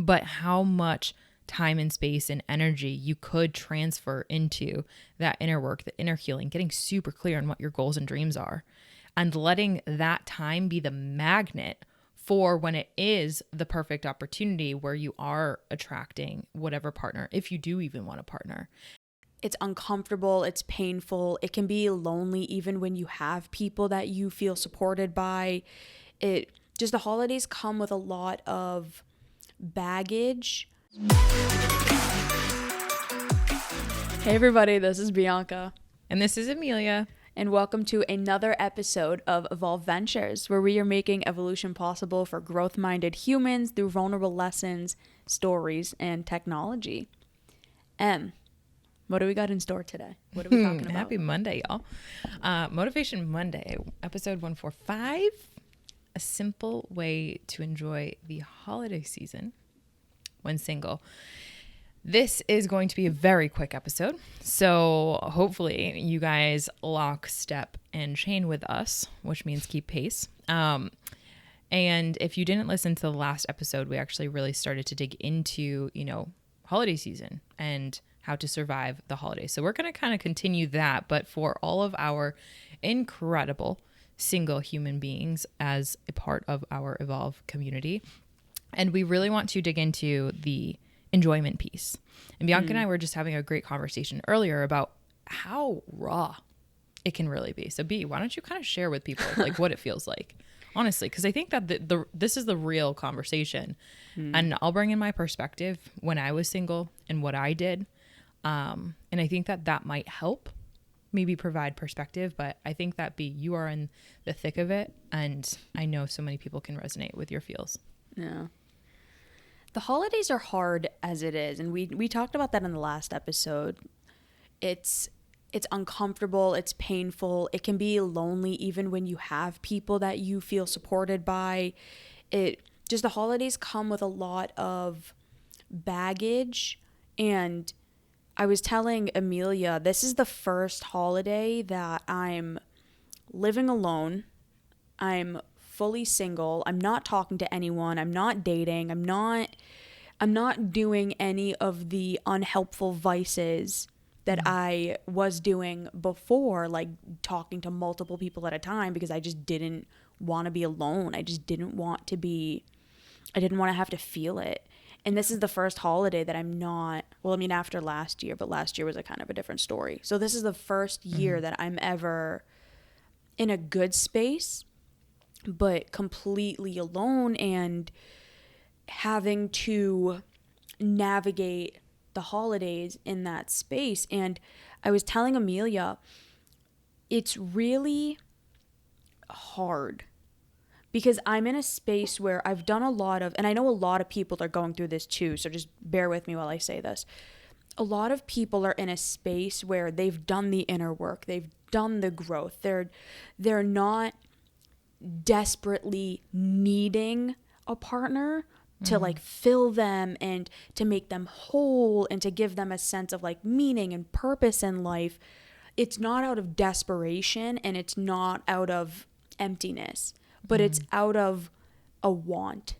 but how much time and space and energy you could transfer into that inner work, the inner healing, getting super clear on what your goals and dreams are, and letting that time be the magnet for when it is the perfect opportunity where you are attracting whatever partner, if you do even want a partner. It's uncomfortable, it's painful, it can be lonely even when you have people that you feel supported by. The holidays come with a lot of baggage. Hey everybody, this is Bianca. And this is Emilia. And welcome to another episode of Evolve Ventures, where we are making evolution possible for growth-minded humans through vulnerable lessons, stories, and technology. What do we got in store today? What are we talking about? Happy Monday, y'all. Motivation Monday, episode 145. A simple way to enjoy the holiday season when single. This is going to be a very quick episode, so hopefully you guys lock step and chain with us, which means keep pace. And if you didn't listen to the last episode, we actually really started to dig into, holiday season and how to survive the holidays. So we're going to kind of continue that, but for all of our incredible single human beings as a part of our Evolve community. And we really want to dig into the enjoyment piece. And Bianca and I were just having a great conversation earlier about how raw it can really be. So B, why don't you kind of share with people like what it feels like, honestly, because I think that this is the real conversation. And I'll bring in my perspective when I was single and what I did. And I think that might help maybe provide perspective, but I think that B, you are in the thick of it. And I know so many people can resonate with your feels. Yeah. The holidays are hard as it is, and we talked about that in the last episode. It's uncomfortable, it's painful, it can be lonely even when you have people that you feel supported by. The holidays come with a lot of baggage, and I was telling Emilia, this is the first holiday that I'm living alone. I'm fully single. I'm not talking to anyone. I'm not dating. I'm not doing any of the unhelpful vices that I was doing before, like talking to multiple people at a time, because I just didn't want to be alone. I didn't want to have to feel it. And this is the first holiday that I'm not, after last year, but last year was a kind of a different story. So this is the first year that I'm ever in a good space, but completely alone and having to navigate the holidays in that space. And I was telling Emilia, it's really hard because I'm in a space where I've done a lot of, and I know a lot of people are going through this too, so just bear with me while I say this. A lot of people are in a space where they've done the inner work, they've done the growth. They're not desperately needing a partner to like fill them and to make them whole and to give them a sense of like meaning and purpose in life. It's not out of desperation and it's not out of emptiness, but it's out of a want.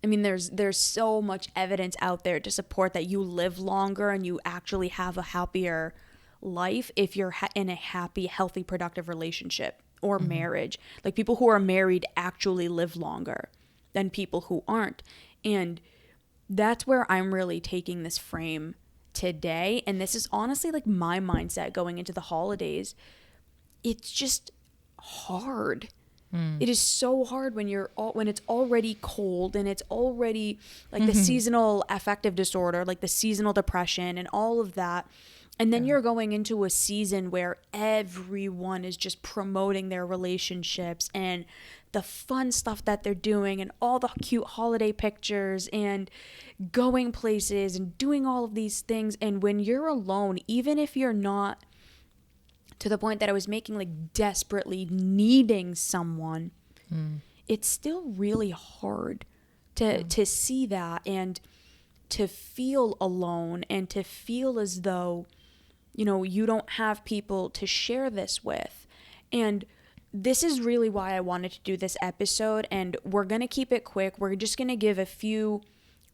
I mean, there's so much evidence out there to support that you live longer and you actually have a happier life if you're in a happy, healthy, productive relationship or marriage. Like people who are married actually live longer than people who aren't. And that's where I'm really taking this frame today. And this is honestly like my mindset going into the holidays. It's just hard. It is so hard when it's already cold and it's already like the seasonal affective disorder, like the seasonal depression and all of that. And then you're going into a season where everyone is just promoting their relationships and the fun stuff that they're doing and all the cute holiday pictures and going places and doing all of these things. And when you're alone, even if you're not to the point that I was making like desperately needing someone, it's still really hard to see that and to feel alone and to feel as though, you don't have people to share this with. And this is really why I wanted to do this episode, and we're going to keep it quick. We're just going to give a few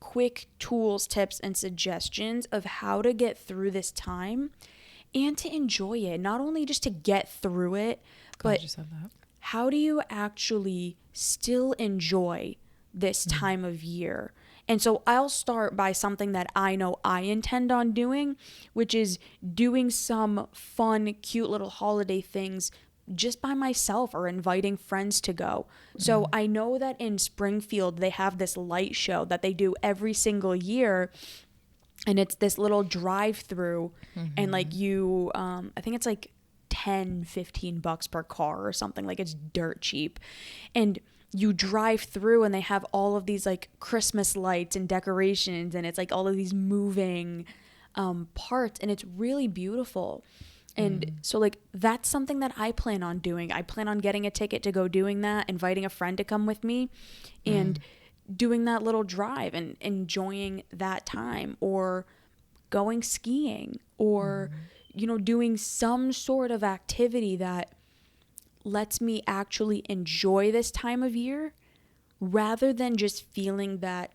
quick tools, tips, and suggestions of how to get through this time and to enjoy it. Not only just to get through it, but how do you actually still enjoy this time of year? And so I'll start by something that I know I intend on doing, which is doing some fun, cute little holiday things just by myself or inviting friends to go. So I know that in Springfield, they have this light show that they do every single year. And it's this little drive-through. And like you, I think it's like $10-15 per car or something. Like it's dirt cheap. And you drive through and they have all of these like Christmas lights and decorations, and it's like all of these moving parts, and it's really beautiful. And so like that's something that I plan on doing. I plan on getting a ticket to go doing that, inviting a friend to come with me and doing that little drive and enjoying that time, or going skiing, or you know, doing some sort of activity that lets me actually enjoy this time of year rather than just feeling that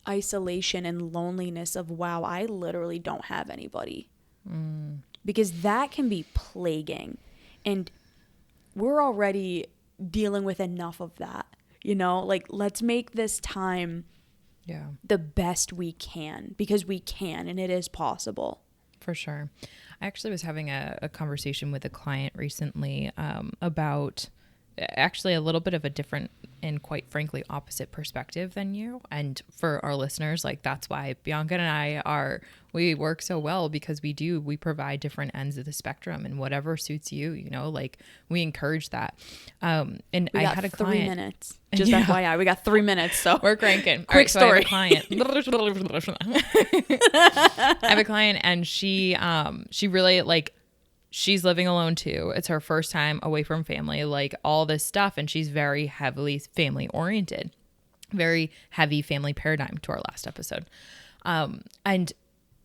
isolation and loneliness of, wow, I literally don't have anybody. Because that can be plaguing. And we're already dealing with enough of that, you know? Like, let's make this time the best we can, because we can, and it is possible. For sure. I actually was having a conversation with a client recently about actually a little bit of a different and quite frankly opposite perspective than you. And for our listeners, like that's why Bianca and I we work so well, because we provide different ends of the spectrum, and whatever suits you, you know, like we encourage that. And I had a client. 3 minutes. Just FYI, we got 3 minutes. So we're cranking. Quick story. So I have a client and she really like, she's living alone too. It's her first time away from family, like all this stuff. And she's very heavily family oriented, very heavy family paradigm to our last episode. And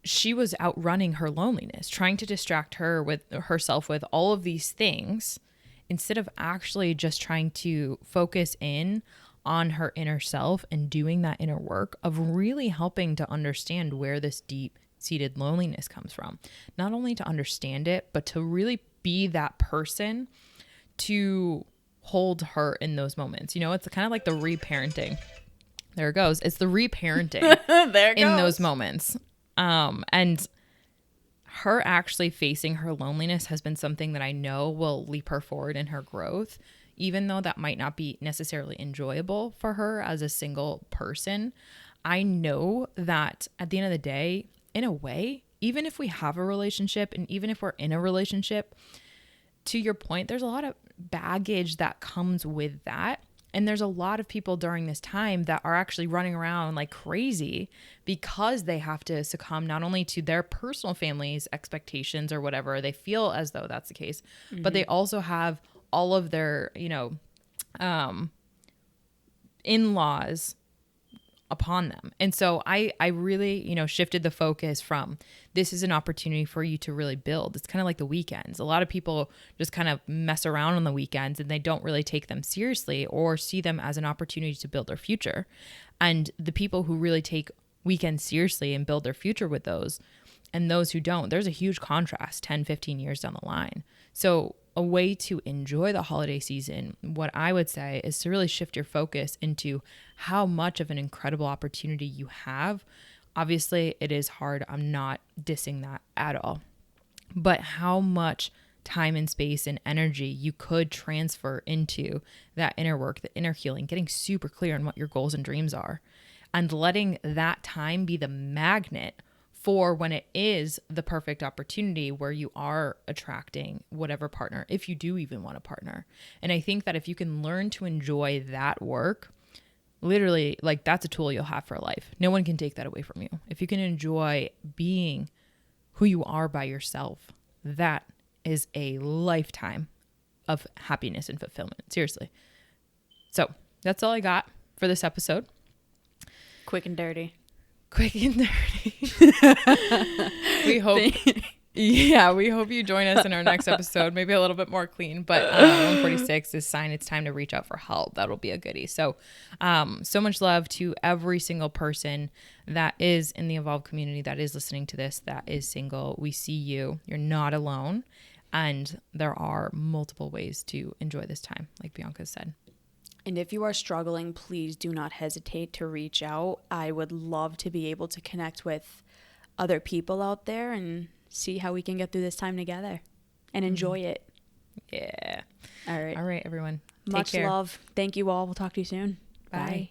she was outrunning her loneliness, trying to distract herself with all of these things instead of actually just trying to focus in on her inner self and doing that inner work of really helping to understand where this deep-seated loneliness comes from. Not only to understand it, but to really be that person to hold her in those moments. You know, it's kind of like the reparenting. There it goes. It's the reparenting in those moments. And her actually facing her loneliness has been something that I know will leap her forward in her growth, even though that might not be necessarily enjoyable for her as a single person. I know that at the end of the day, in a way, even if we have a relationship and even if we're in a relationship, to your point, there's a lot of baggage that comes with that. And there's a lot of people during this time that are actually running around like crazy because they have to succumb not only to their personal family's expectations or whatever, they feel as though that's the case, but they also have all of their, you know, in-laws upon them. And so I really, you know, shifted the focus from this is an opportunity for you to really build. It's kind of like the weekends. A lot of people just kind of mess around on the weekends and they don't really take them seriously or see them as an opportunity to build their future. And the people who really take weekends seriously and build their future with those, and those who don't, there's a huge contrast 10, 15 years down the line. So a way to enjoy the holiday season, what I would say, is to really shift your focus into how much of an incredible opportunity you have. Obviously, it is hard. I'm not dissing that at all. But how much time and space and energy you could transfer into that inner work, the inner healing, getting super clear on what your goals and dreams are, and letting that time be the magnet for when it is the perfect opportunity where you are attracting whatever partner, if you do even want a partner. And I think that if you can learn to enjoy that work, literally, like that's a tool you'll have for life. No one can take that away from you. If you can enjoy being who you are by yourself, that is a lifetime of happiness and fulfillment. Seriously. So that's all I got for this episode. Quick and dirty. Quick and dirty. We hope Yeah, we hope you join us in our next episode. Maybe a little bit more clean, but 146 is sign it's time to reach out for help. That'll be a goodie. So, so much love to every single person that is in the Evolve community, that is listening to this, that is single. We see you. You're not alone. And there are multiple ways to enjoy this time, like Bianca said. And if you are struggling, please do not hesitate to reach out. I would love to be able to connect with other people out there and see how we can get through this time together and enjoy it. Yeah. All right. All right, everyone. Take Much care. love. Thank you all. We'll talk to you soon. Bye. Bye.